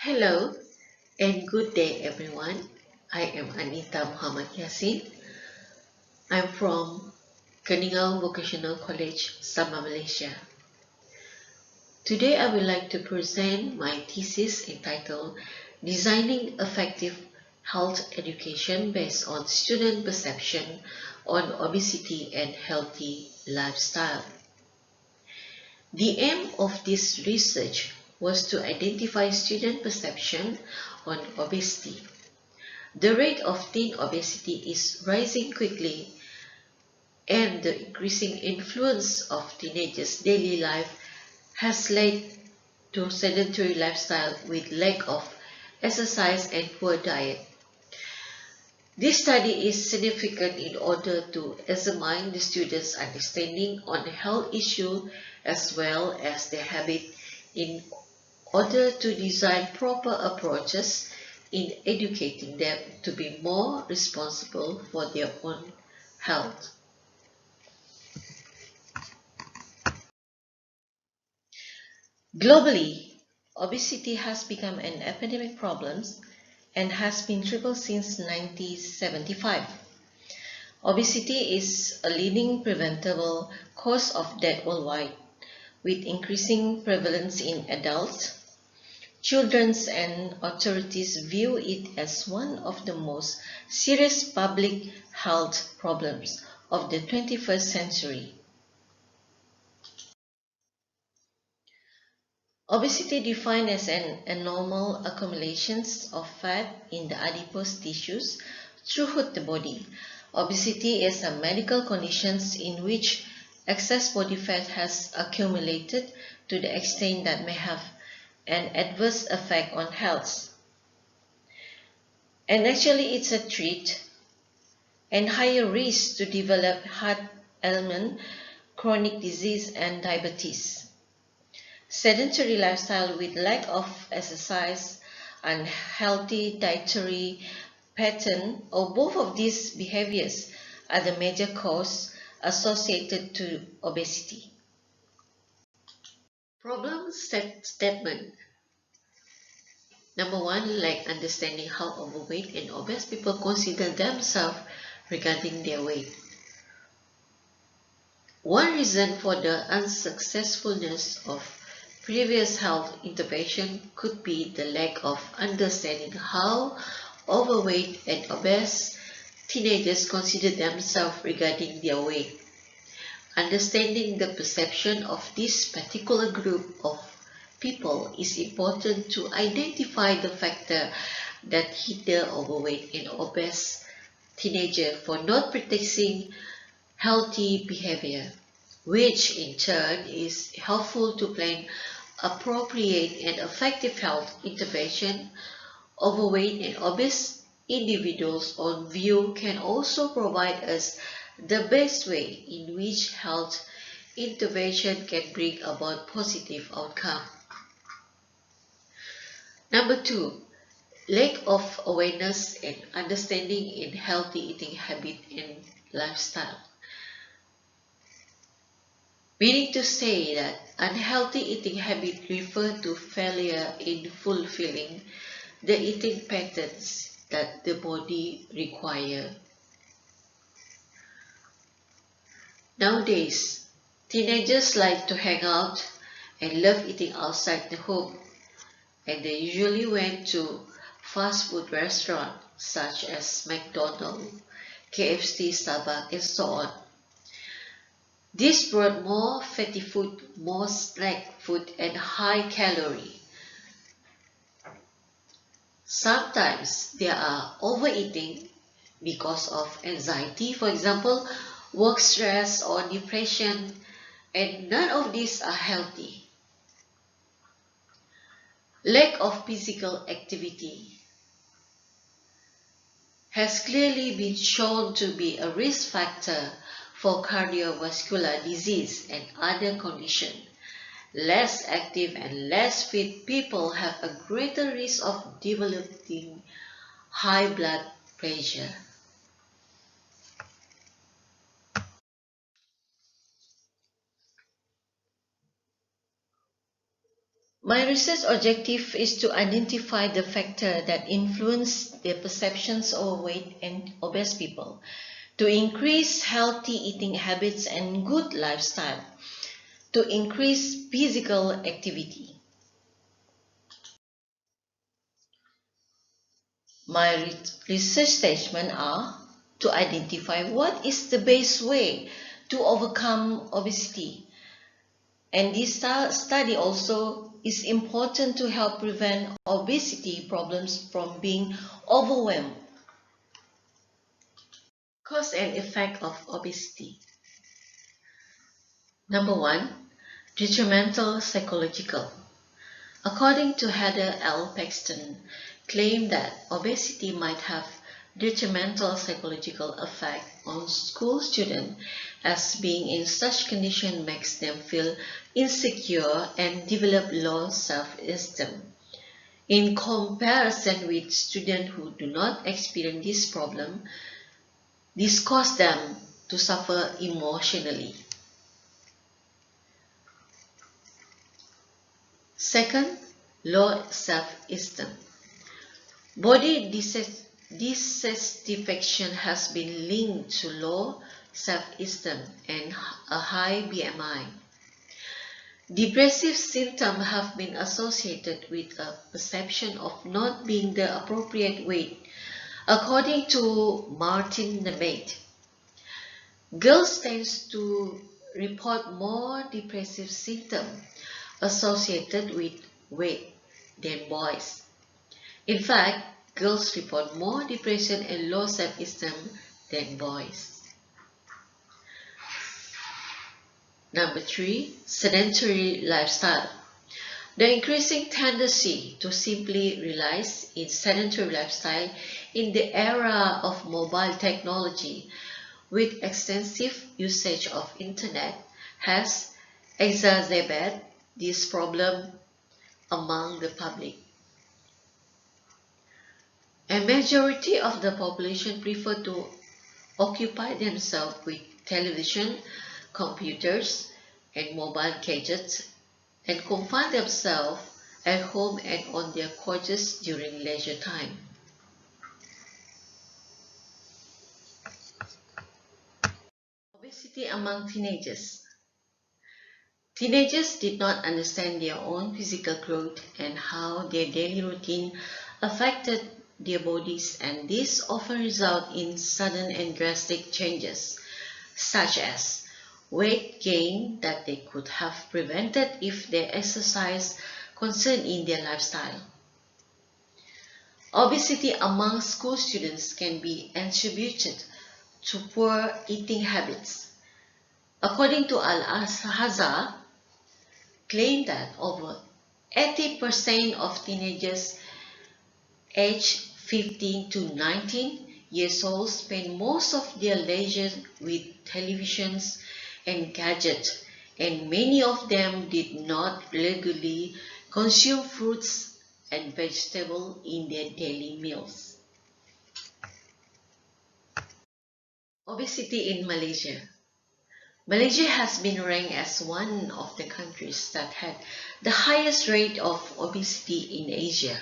Hello and good day everyone. I am Anita Muhammad Yassin. I'm from Keningau Vocational College, Sabah, Malaysia. Today I would like to present my thesis entitled Designing Effective Health Education Based on Student Perception on Obesity and Healthy Lifestyle. The aim of this research was to identify student perception on obesity. The rate of teen obesity is rising quickly, and the increasing influence of teenagers' daily life has led to sedentary lifestyle with lack of exercise and poor diet. This study is significant in order to examine the students' understanding on health issues as well as their habit in order to design proper approaches in educating them to be more responsible for their own health. Globally, obesity has become an epidemic problem and has been tripled since 1975. Obesity is a leading preventable cause of death worldwide, with increasing prevalence in adults. Children and authorities view it as one of the most serious public health problems of the 21st century. Obesity defined as an abnormal accumulation of fat in the adipose tissues throughout the body. Obesity is a medical condition in which excess body fat has accumulated to the extent that may have an adverse effect on health. And actually it's a treat and higher risk to develop heart ailment, chronic disease and diabetes. Sedentary lifestyle with lack of exercise, unhealthy dietary pattern, or both of these behaviors are the major cause associated to obesity. Problem statement. Number one, lack understanding how overweight and obese people consider themselves regarding their weight. One reason for the unsuccessfulness of previous health intervention could be the lack of understanding how overweight and obese teenagers consider themselves regarding their weight. Understanding the perception of this particular group of people is important to identify the factor that hinder overweight and obese teenagers for not practicing healthy behavior, which in turn is helpful to plan appropriate and effective health intervention. Overweight and obese individuals on view can also provide us the best way in which health intervention can bring about positive outcome. Number two, lack of awareness and understanding in healthy eating habit and lifestyle. Meaning to say that unhealthy eating habit refer to failure in fulfilling the eating patterns that the body require. Nowadays, teenagers like to hang out and love eating outside the home, and they usually went to fast food restaurants such as McDonald's, KFC, Sabah, and so on. This brought more fatty food, more snack food, and high calorie. Sometimes they are overeating because of anxiety, for example, work stress or depression, and none of these are healthy. Lack of physical activity has clearly been shown to be a risk factor for cardiovascular disease and other conditions. Less active and less fit people have a greater risk of developing high blood pressure. My research objective is to identify the factors that influence the perceptions of overweight and obese people, to increase healthy eating habits and good lifestyle, to increase physical activity. My research statements are to identify what is the best way to overcome obesity. And this study also is important to help prevent obesity problems from being overwhelmed. Cause and effect of obesity. Number 1, detrimental psychological. According to Heather L. Paxton, claimed that obesity might have detrimental psychological effect on school students, as being in such condition makes them feel insecure and develop low self-esteem. In comparison with students who do not experience this problem, this causes them to suffer emotionally. Second, low self-esteem. Body dissatisfaction has been linked to low self-esteem and a high BMI. Depressive symptoms have been associated with a perception of not being the appropriate weight, according to Martin Nemeth. Girls tend to report more depressive symptoms associated with weight than boys. In fact, girls report more depression and low self-esteem than boys. Number 3, sedentary lifestyle. The increasing tendency to simply realize in sedentary lifestyle in the era of mobile technology with extensive usage of internet has exacerbated this problem among the public. A majority of the population prefer to occupy themselves with television, computers, and mobile gadgets and confine themselves at home and on their couches during leisure time. Obesity among teenagers. Teenagers did not understand their own physical growth and how their daily routine affected their bodies, and this often results in sudden and drastic changes, such as weight gain that they could have prevented if they exercised concern in their lifestyle. Obesity among school students can be attributed to poor eating habits. According to Al-Hazar, claimed that over 80% of teenagers aged 15 to 19 years old spend most of their leisure with televisions and gadgets, and many of them did not regularly consume fruits and vegetables in their daily meals. Obesity in Malaysia. Malaysia has been ranked as one of the countries that had the highest rate of obesity in Asia,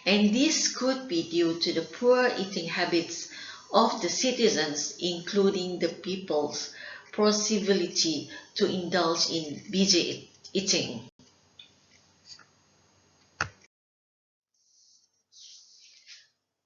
and this could be due to the poor eating habits of the citizens, including the people's proclivity to indulge in busy eating.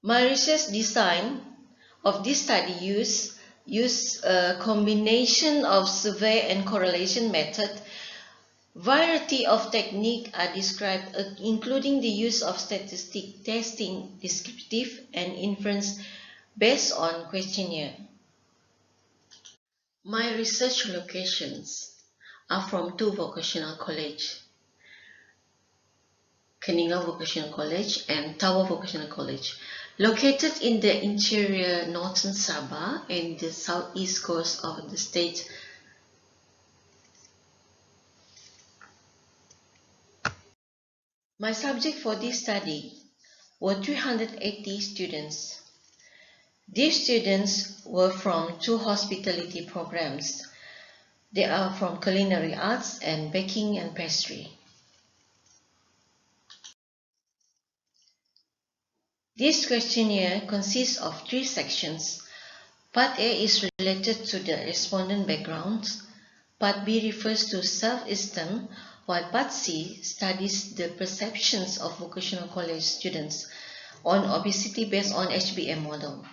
My research design of this study use a combination of survey and correlation method. Variety of techniques are described, including the use of statistic testing, descriptive, and inference based on questionnaire. My research locations are from 2 vocational colleges, Keningau Vocational College and Tower Vocational College, located in the interior northern Sabah and the southeast coast of the state. My subject for this study were 380 students. These students were from 2 hospitality programs. They are from culinary arts and baking and pastry. This questionnaire consists of 3 sections. Part A is related to the respondent backgrounds. Part B refers to self-esteem, while Part C studies the perceptions of vocational college students on obesity based on HBM model.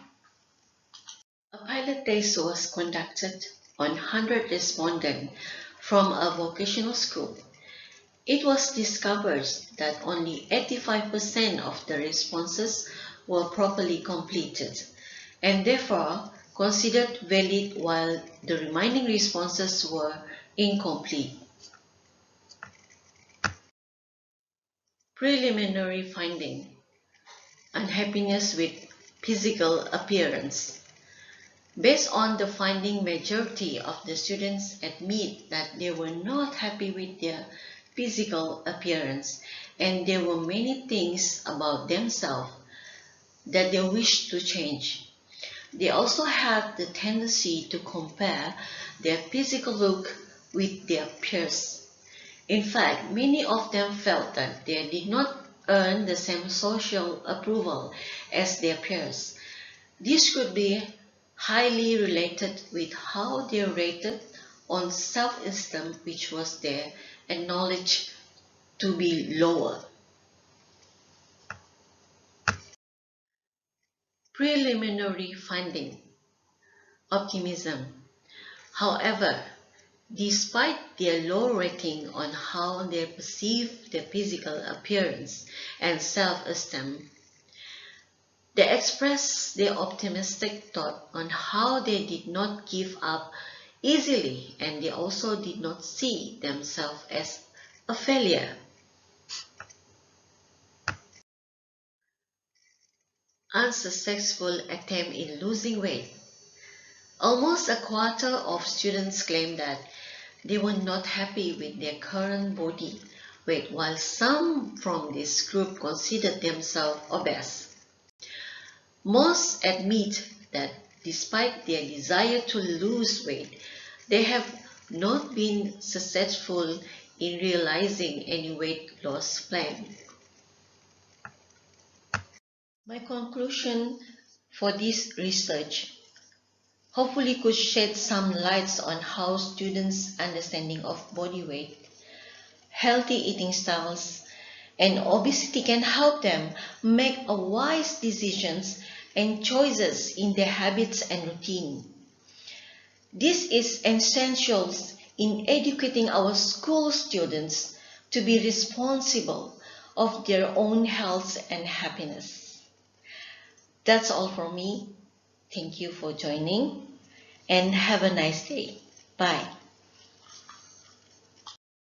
A pilot test was conducted on 100 respondents from a vocational school. It was discovered that only 85% of the responses were properly completed and therefore considered valid, while the remaining responses were incomplete. Preliminary finding: unhappiness with physical appearance. Based on the finding, majority of the students admit that they were not happy with their physical appearance, and there were many things about themselves that they wish to change. They also had the tendency to compare their physical look with their peers. In fact, many of them felt that they did not earn the same social approval as their peers. This could be highly related with how they rated on self-esteem, which was there acknowledged to be lower. Preliminary finding: optimism. However, despite their low rating on how they perceive their physical appearance and self-esteem, they express their optimistic thought on how they did not give up easily, and they also did not see themselves as a failure. Unsuccessful attempt in losing weight. Almost a quarter of students claim that they were not happy with their current body weight, while some from this group considered themselves obese. Most admit that despite their desire to lose weight, they have not been successful in realizing any weight loss plan. My conclusion for this research hopefully could shed some lights on how students' understanding of body weight, healthy eating styles, and obesity can help them make a wise decisions and choices in their habits and routine. This is essential in educating our school students to be responsible of their own health and happiness. That's all from me. Thank you for joining and have a nice day. Bye.